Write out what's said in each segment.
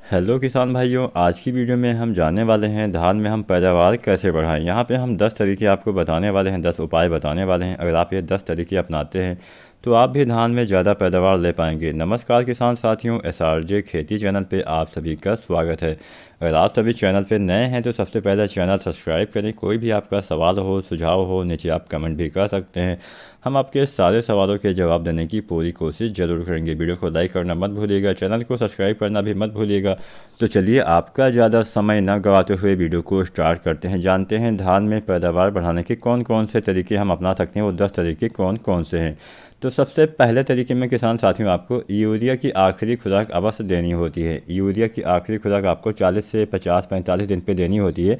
Hello किसान भाइयों, आज की वीडियो में हम जानने वाले हैं धान में हम पैदावार कैसे बढ़ाएं। यहाँ पे हम 10 तरीके आपको बताने वाले हैं, 10 उपाय बताने वाले हैं। अगर आप ये 10 तरीके अपनाते हैं तो आप भी धान में ज़्यादा पैदावार ले पाएंगे। नमस्कार किसान साथियों, SRJ खेती चैनल पे आप सभी का स्वागत है। अगर आप सभी चैनल पे नए हैं तो सबसे पहले चैनल सब्सक्राइब करें। कोई भी आपका सवाल हो, सुझाव हो, नीचे आप कमेंट भी कर सकते हैं। हम आपके सारे सवालों के जवाब देने की पूरी कोशिश ज़रूर करेंगे। वीडियो को लाइक करना मत भूलिएगा, चैनल को सब्सक्राइब करना भी मत भूलिएगा। तो चलिए आपका ज़्यादा समय न गवाते हुए वीडियो को स्टार्ट करते हैं। जानते हैं धान में पैदावार बढ़ाने के कौन कौन से तरीके हम अपना सकते हैं, वो 10 तरीके कौन कौन से हैं। तो सबसे पहले तरीके में किसान साथियों, आपको यूरिया की आखिरी खुराक अवश्य देनी होती है। यूरिया की आखिरी खुराक आपको 40 से 50-45 दिन पे देनी होती है।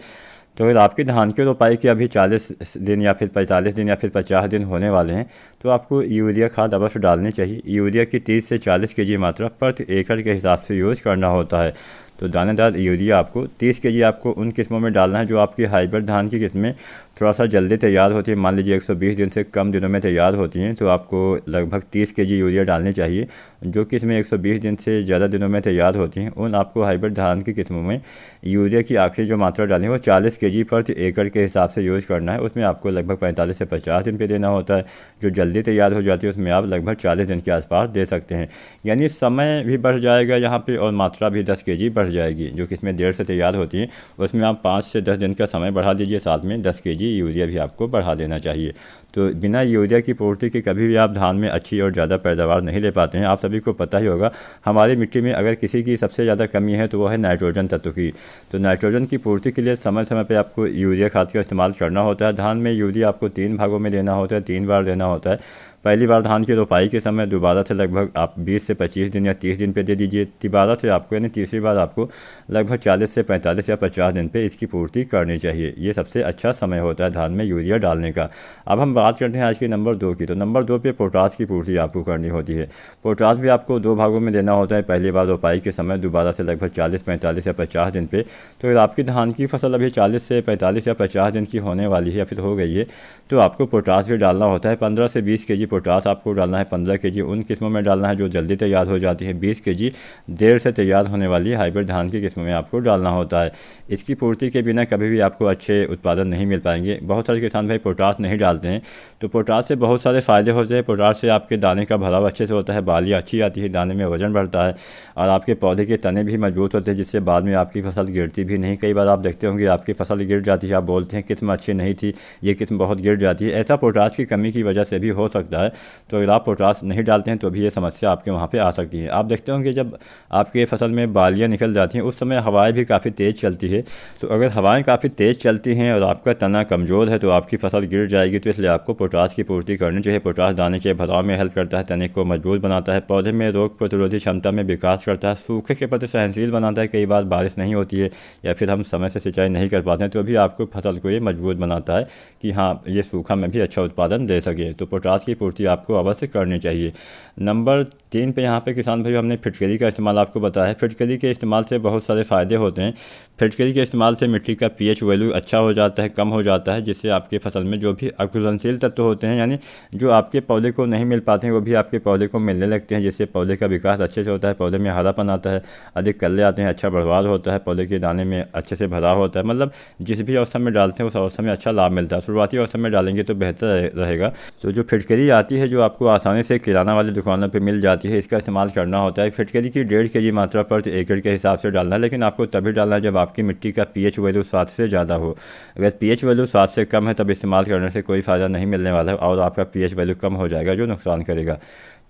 तो अगर आपकी धान की रोपाई के अभी 40 दिन या फिर 45 दिन या फिर 50 दिन होने वाले हैं तो आपको यूरिया खाद अवश्य डालनी चाहिए। यूरिया की 30 से 40 केजी मात्रा प्रति एकड़ के हिसाब से यूज़ करना होता है। तो दानेदार यूरिया आपको 30 केजी आपको उन किस्मों में डालना है जो आपकी हाइब्रिड धान की किस्में थोड़ा सा जल्दी तैयार होती है। मान लीजिए 120 दिन से कम दिनों में तैयार होती हैं तो आपको लगभग 30 केजी यूरिया डालनी चाहिए। जो किस्में 120 दिन से ज़्यादा दिनों में तैयार होती हैं उन आपको हाइब्रिड धान की किस्मों में यूरिया की आखिरी जो मात्रा डालनी है वो 40 केजी प्रति एकड़ के हिसाब से यूज़ करना है। उसमें आपको लगभग 45 से 50 दिन पे देना होता है। जो जल्दी तैयार हो जाती है उसमें आप लगभग 40 दिन के आसपास दे सकते हैं। यानी समय भी बढ़ जाएगा यहाँ पे और मात्रा भी 10 केजी बढ़ जाएगी। जो किस्में देर से तैयार होती हैं उसमें आप 5 से 10 दिन का समय बढ़ा दीजिए, साथ में 10 केजी यूरिया भी आपको बढ़ा देना चाहिए। तो बिना यूरिया की पूर्ति के कभी भी आप धान में अच्छी और ज़्यादा पैदावार नहीं ले पाते हैं। आप सभी को पता ही होगा, हमारी मिट्टी में अगर किसी की सबसे ज़्यादा कमी है तो वो है नाइट्रोजन तत्व की। तो नाइट्रोजन की पूर्ति के लिए समय समय पर आपको यूरिया खाद का इस्तेमाल करना होता है। धान में यूरिया आपको 3 भागों में देना होता है, 3 बार देना होता है। पहली बार धान की रोपाई के समय दोबारा से लगभग आप 20 से 25 दिन या 30 दिन पे दे दीजिए। दोबारा से आपको यानी तीसरी बार आपको लगभग 40 से 45 या 50 दिन पे इसकी पूर्ति करनी चाहिए। ये सबसे अच्छा समय होता है धान में यूरिया डालने का। अब हम बात करते हैं आज की नंबर 2 की। तो नंबर 2 पे पोटास की पूर्ति आपको करनी होती है। पोटास भी आपको 2 भागों में देना होता है। पहली बार रोपाई के समय, दोबारा से लगभग 40, 45 या 50 दिन पे। तो अगर आपकी धान की फसल अभी 40 से 45 या 50 दिन की होने वाली है या फिर हो गई है तो आपको पोटास भी डालना होता है। 15 से 20 केजी पोटास आपको डालना है। 15 केजी उन किस्मों में डालना है जो जल्दी तैयार हो जाती है। 20 केजी देर से तैयार होने वाली हाइब्रिड धान की किस्मों में आपको डालना होता है। इसकी पूर्ति के बिना कभी भी आपको अच्छे उत्पादन नहीं मिल पाएंगे। बहुत सारे किसान भाई पोटास नहीं डालते हैं। तो पोटास से बहुत सारे फ़ायदे होते हैं। पोटास से आपके दाने का भराव अच्छे से होता है, बालियाँ अच्छी आती है, दाने में वजन बढ़ता है और आपके पौधे के तने भी मजबूत होते हैं, जिससे बाद में आपकी फसल गिरती भी नहीं। कई बार आप देखते होंगे आपकी फसल गिर जाती है, आप बोलते हैं किस्म अच्छी नहीं थी, ये किस्म बहुत गिर जाती है। ऐसा पोटास की कमी की वजह से भी हो सकता है। तो अगर आप पोटास नहीं डालते हैं तो भी ये समस्या आपके वहाँ पे आ सकती है। आप देखते होंगे जब आपके फसल में बालियाँ निकल जाती हैं उस समय हवाएं भी काफ़ी तेज़ चलती है। तो अगर हवाएं काफ़ी तेज़ चलती हैं और आपका तना कमज़ोर है तो आपकी फसल गिर जाएगी। तो इसलिए आपको पोटास की पूर्ति करनी चाहिए। पोटास दाने के भराव में हेल्प करता है, तने को मजबूत बनाता है, पौधे में रोग प्रतिरोधी क्षमता में विकास करता है, सूखे के प्रति सहनशील बनाता है। कई बार बारिश नहीं होती है या फिर हम समय से सिंचाई नहीं कर पाते हैं तो भी आपको फसल को ये मजबूत बनाता है कि हाँ, ये सूखा में भी अच्छा उत्पादन दे सके। तो पोटास की पूर्ति आपको अवश्य करनी चाहिए। नंबर 3 पे यहाँ पे किसान भाई हमने फिटकरी का इस्तेमाल आपको बताया है। फिटकरी के इस्तेमाल से बहुत सारे फ़ायदे होते हैं। फिटकरी के इस्तेमाल से मिट्टी का पीएच वैल्यू अच्छा हो जाता है, कम हो जाता है, जिससे आपके फसल में जो भी अघुलनशील तत्व होते हैं यानी जो आपके पौधे को नहीं मिल पाते हैं वो भी आपके पौधे को मिलने लगते हैं, जिससे पौधे का विकास अच्छे से होता है, पौधे में हरापन आता है, अधिक कल्ले आते हैं, अच्छा बढ़वार होता है, पौधे के दाने में अच्छे से भराव होता है। मतलब जिस भी अवस्था में डालते हैं उस अवस्था में अच्छा लाभ मिलता है। शुरुआती अवस्था में डालेंगे तो बेहतर रहेगा। तो जो फिटकरी आती है जो आपको आसानी से किराना वाली दुकानों पर मिल जाती है, इसका इस्तेमाल करना होता है। फिटकरी की 1.5 केजी मात्रा प्रति एकड़ के हिसाब से डालना है, लेकिन आपको तभी डालना है जब आपकी मिट्टी का पीएच वैल्यू 7 से ज़्यादा हो। अगर पीएच वैल्यू 7 से कम है तब इस्तेमाल करने से कोई फ़ायदा नहीं मिलने वाला है और आपका पीएच वैल्यू कम हो जाएगा जो नुकसान करेगा।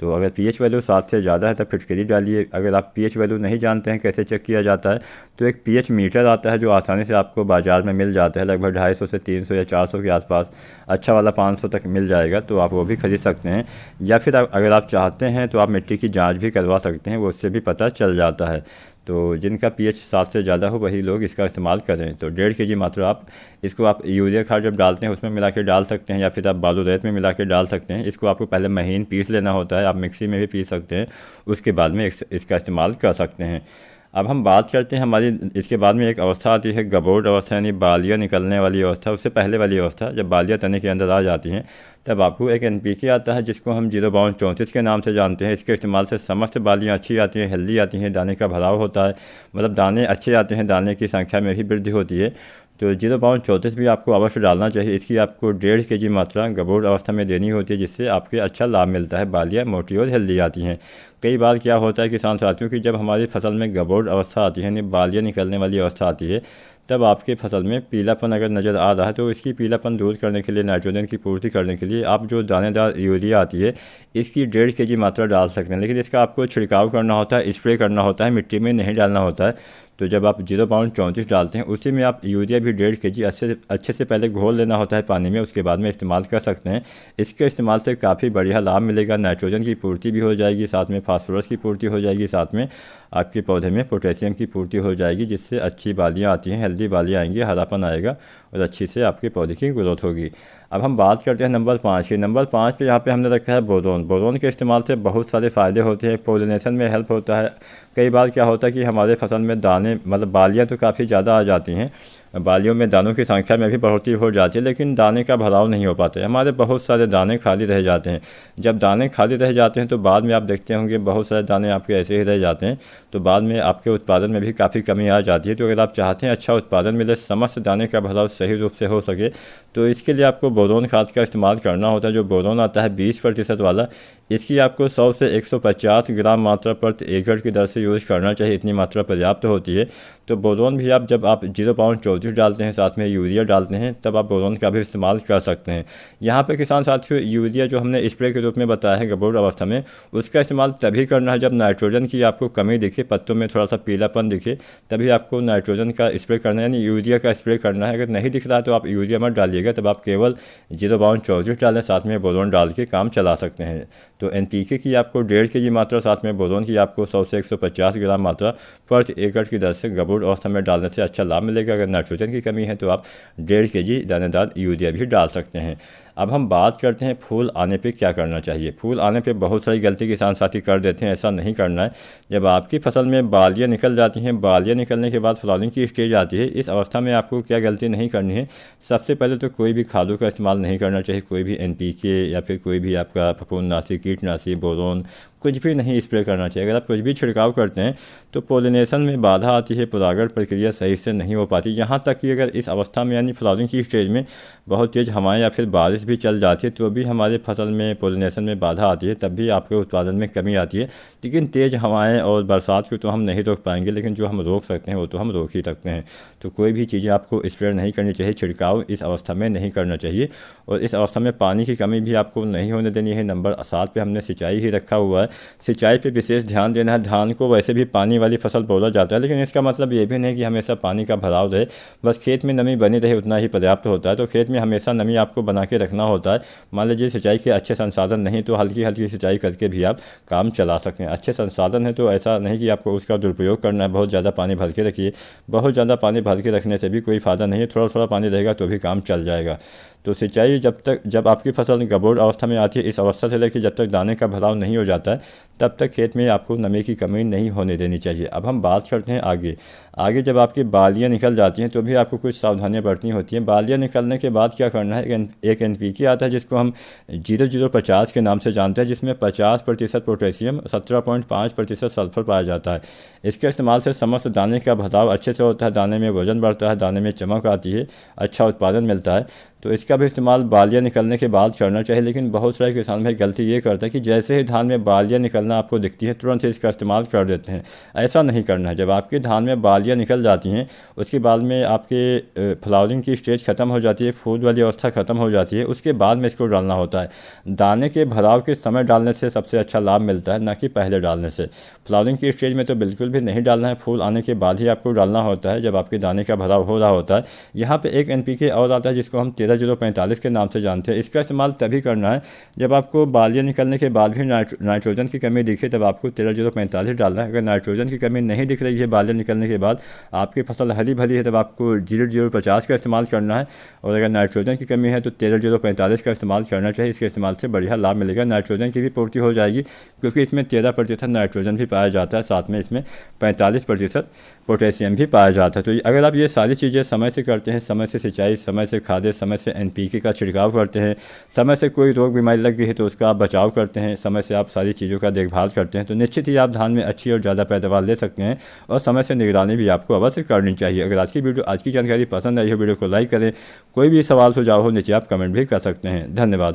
तो अगर पीएच वैल्यू 7 से ज़्यादा है तब फिटकरी डालिए। अगर आप पीएच वैल्यू नहीं जानते हैं कैसे चेक किया जाता है तो एक पीएच मीटर आता है जो आसानी से आपको बाज़ार में मिल जाता है। लगभग 250 से 300 या 400 के आसपास, अच्छा वाला 500 तक मिल जाएगा, तो आप वो भी खरीद सकते हैं। या फिर अगर आप चाहते हैं तो आप मिट्टी की जाँच भी करवा सकते हैं, वो उससे भी पता चल जाता है। तो जिनका पीएच 7 से ज़्यादा हो वही लोग इसका इस्तेमाल करें। तो 1.5 केजी मात्रा इसको आप यूरिया खाद जब डालते हैं उसमें मिला के डाल सकते हैं या फिर आप बालू रेत में मिला के डाल सकते हैं। इसको आपको पहले महीन पीस लेना होता है, आप मिक्सी में भी पीस सकते हैं, उसके बाद में इसका इस्तेमाल कर सकते हैं। अब हम बात करते हैं हमारी इसके बाद में एक अवस्था आती है गबोट अवस्था, यानी बालियाँ निकलने वाली अवस्था। उससे पहले वाली अवस्था जब बालियाँ तने के अंदर आ जाती हैं तब आपको एक NPK आता है जिसको हम 0/34 के नाम से जानते हैं। इसके इस्तेमाल से समस्त बालियाँ अच्छी आती हैं, हेल्दी आती हैं, दाने का भराव होता है, मतलब दाने अच्छे आते हैं, दाने की संख्या में भी वृद्धि होती है। तो 0/34 भी आपको अवश्य डालना चाहिए। इसकी आपको 1.5 kg मात्रा गबोट अवस्था में देनी होती है, जिससे आपके अच्छा लाभ मिलता है, बालियाँ मोटी और हेल्दी आती हैं। कई बार क्या होता है किसान साथियों की जब हमारी फसल में गबोट अवस्था आती है, यानी बालियाँ निकलने वाली अवस्था आती है, तब आपके फसल में पीलापन अगर नज़र आ रहा है तो इसकी पीलापन दूर करने के लिए, नाइट्रोजन की पूर्ति करने के लिए आप जो दानेदार यूरिया आती है इसकी 1.5 kg मात्रा डाल सकते हैं। लेकिन इसका आपको छिड़काव करना होता है, स्प्रे करना होता है, मिट्टी में नहीं डालना होता है। तो जब आप 0/34 डालते हैं उसी में आप यूरिया भी 1.5 kg अच्छे से पहले घोल लेना होता है पानी में, उसके बाद में इस्तेमाल कर सकते हैं। इसके इस्तेमाल से काफ़ी बढ़िया लाभ मिलेगा, नाइट्रोजन की पूर्ति भी हो जाएगी, साथ में फास्फोरस की पूर्ति हो जाएगी, साथ में आपके पौधे में पोटेशियम की पूर्ति हो जाएगी, जिससे अच्छी बालियाँ आती हैं, हेल्दी बालियाँ आएंगी, हरापन आएगा और अच्छी से आपके पौधे की ग्रोथ होगी। अब हम बात करते हैं नंबर 5 की। नंबर 5 पे यहाँ पे हमने रखा है बोरोन। बोरोन के इस्तेमाल से बहुत सारे फ़ायदे होते हैं, पोलिनेशन में हेल्प होता है। कई बार क्या होता है कि हमारे फसल में दाने, मतलब बालियाँ तो काफ़ी ज़्यादा आ जाती हैं, बालियों में दानों की संख्या में भी बढ़ोतरी हो जाती है, लेकिन दाने का भराव नहीं हो पाता है, हमारे बहुत सारे दाने खाली रह जाते हैं। जब दाने खाली रह जाते हैं तो बाद में आप देखते होंगे बहुत सारे दाने आपके ऐसे ही रह जाते हैं, तो बाद में आपके उत्पादन में भी काफ़ी कमी आ जाती है। तो अगर आप चाहते हैं अच्छा उत्पादन मिले, समस्त दाने का भराव सही रूप से हो सके, तो इसके लिए आपको बोरोन खाद का इस्तेमाल करना होता है। जो बोरोन आता है 20% वाला, इसकी आपको 100 से 150 ग्राम मात्रा प्रति एकड़ की दर से यूज़ करना चाहिए, इतनी मात्रा पर्याप्त होती है। तो बोरोन भी आप जब आप 0/34 डालते हैं, साथ में यूरिया डालते हैं, तब आप बोरोन का भी इस्तेमाल कर सकते हैं। यहाँ पे किसान साथियों यूरिया जो हमने स्प्रे के रूप में बताया है गबोट अवस्था में, उसका इस्तेमाल तभी करना है जब नाइट्रोजन की आपको कमी दिखे, पत्तों में थोड़ा सा पीलापन दिखे, तभी आपको नाइट्रोजन का स्प्रे करना है, यानी यूरिया का स्प्रे करना है। अगर नहीं दिख रहा है तो आप यूरिया मत डालिएगा, तब आप केवल 0/34 डालें, साथ में बोरोन डाल के काम चला सकते हैं। तो NPK की आपको 1.5 kg मात्रा, साथ में बोरोन की आपको 100 से 150 ग्राम मात्रा प्रति एकड़ की दर से गबोट अवस्था में डालने से अच्छा लाभ मिलेगा। अगर नाइट्रोजन की कमी है तो आप 1.5 kg दानेदार यूरिया भी डाल सकते हैं। अब हम बात करते हैं फूल आने पे क्या करना चाहिए। फूल आने पे बहुत सारी गलती किसान साथी कर देते हैं, ऐसा नहीं करना है। जब आपकी फसल में बालियाँ निकल जाती हैं, बालियाँ निकलने के बाद फ्लावरिंग की स्टेज आती है, इस अवस्था में आपको क्या गलती नहीं करनी है। सबसे पहले तो कोई भी खादों का इस्तेमाल नहीं करना चाहिए, कोई भी NPK या फिर कोई भी आपका फफूंदनाशी, कीटनाशी, बोरोन, कुछ भी नहीं स्प्रे करना चाहिए। अगर आप कुछ भी छिड़काव करते हैं तो पोलिनेशन में बाधा आती है, परागण प्रक्रिया सही से नहीं हो पाती। यहाँ तक कि अगर इस अवस्था में, यानी फ्लावरिंग की स्टेज में बहुत तेज़ हवाएं या फिर बारिश भी चल जाती है, तो भी हमारे फसल में पोलिनेशन में बाधा आती है, तब भी आपके उत्पादन में कमी आती है। लेकिन तेज़ हवाएं और बरसात को तो हम नहीं रोक पाएंगे, लेकिन जो हम रोक सकते हैं वो तो हम रोक ही सकते हैं। तो कोई भी चीज़ें आपको स्प्रे नहीं करनी चाहिए, छिड़काव इस अवस्था में नहीं करना चाहिए। और इस अवस्था में पानी की कमी भी आपको नहीं होने देनी है। नंबर 7 पे हमने सिंचाई ही रखा हुआ है। सिंचाई पे विशेष ध्यान देना है। धान को वैसे भी पानी वाली फसल बोला जाता है, लेकिन इसका मतलब ये भी नहीं कि हमेशा पानी का भराव रहे, बस खेत में नमी बनी रहे उतना ही पर्याप्त होता है। तो खेत में हमेशा नमी आपको बना के रखना होता है। मान लीजिए सिंचाई के अच्छे संसाधन नहीं तो हल्की हल्की सिंचाई करके भी आप काम चला सकते हैं। अच्छे संसाधन है तो ऐसा नहीं कि आपको उसका दुरुपयोग करना है, बहुत ज़्यादा पानी भर के रखिए। बहुत ज़्यादा पानी भर के रखने से भी कोई फ़ायदा नहीं है, थोड़ा थोड़ा पानी रहेगा तो भी काम चल जाएगा। तो सिंचाई जब आपकी फसल गबोट अवस्था में आती है, इस अवस्था से लेकर जब तक दाने का भराव नहीं हो जाता है, तब तक खेत में आपको नमी की कमी नहीं होने देनी चाहिए। अब हम बात करते हैं आगे जब आपकी बालियाँ निकल जाती हैं तो भी आपको कुछ सावधानियां बरतनी होती हैं। बालियाँ निकलने के बाद क्या करना है, एक NPK आता है जिसको हम 0050 के नाम से जानते हैं, जिसमें 50% पोटेशियम, 17.5% सल्फर पाया जाता है। इसके इस्तेमाल से समस्त दाने का भराव अच्छे से होता है, दाने में वजन बढ़ता है, दाने में चमक आती है, अच्छा उत्पादन मिलता है। तो इसका भी इस्तेमाल बालियाँ निकलने के बाद करना चाहिए। लेकिन बहुत सारे किसान भाई गलती ये करते हैं कि जैसे ही धान में बालियाँ निकलना आपको दिखती है तुरंत से इसका इस्तेमाल कर देते हैं। ऐसा नहीं करना है। जब आपके धान में बालियाँ निकल जाती हैं, उसके बाद में आपके फ्लावरिंग की स्टेज खत्म हो जाती है, फूल वाली अवस्था खत्म हो जाती है, उसके बाद में इसको डालना होता है। दाने के भराव के समय डालने से सबसे अच्छा लाभ मिलता है, ना कि पहले डालने से। फ्लावरिंग की स्टेज में तो बिल्कुल भी नहीं डालना है, फूल आने के बाद ही आपको डालना होता है, जब आपके दाने का भराव हो रहा होता है। यहाँ पे एक NPK और आता है जिसको हम 13045 के नाम से जानते हैं। इसका इस्तेमाल तभी करना है जब आपको बालियाँ निकलने के बाद भी नाइट्रोजन की कमी दिखे, तब आपको 13045 डालना है। अगर नाइट्रोजन की कमी नहीं दिख रही है बालियाँ निकलने के बाद, आपकी फसल हरी भरी है, तब आपको 0050 का इस्तेमाल करना है। और अगर नाइट्रोजन की कमी है तो 13045 का इस्तेमाल करना चाहिए। इसके इस्तेमाल से बढ़िया लाभ मिलेगा, नाइट्रोजन की भी पूर्ति हो जाएगी, क्योंकि इसमें 13% नाइट्रोजन भी पाया जाता है, साथ में इसमें 45% पोटेशियम भी पाया जाता है। तो अगर आप ये सारी चीज़ें समय से करते हैं, समय से सिंचाई, समय से खादें, समय से NPK का छिड़काव करते हैं, समय से कोई रोग बीमारी लग गई है तो उसका आप बचाव करते हैं, समय से आप सारी चीज़ों का देखभाल करते हैं, तो निश्चित ही आप धान में अच्छी और ज़्यादा पैदावार ले सकते हैं। और समय से निगरानी भी आपको अवश्य करनी चाहिए। अगर आज की जानकारी पसंद आई हो, वीडियो को लाइक करें। कोई भी सवाल सुझाव हो नीचे आप कमेंट भी कर सकते हैं। धन्यवाद।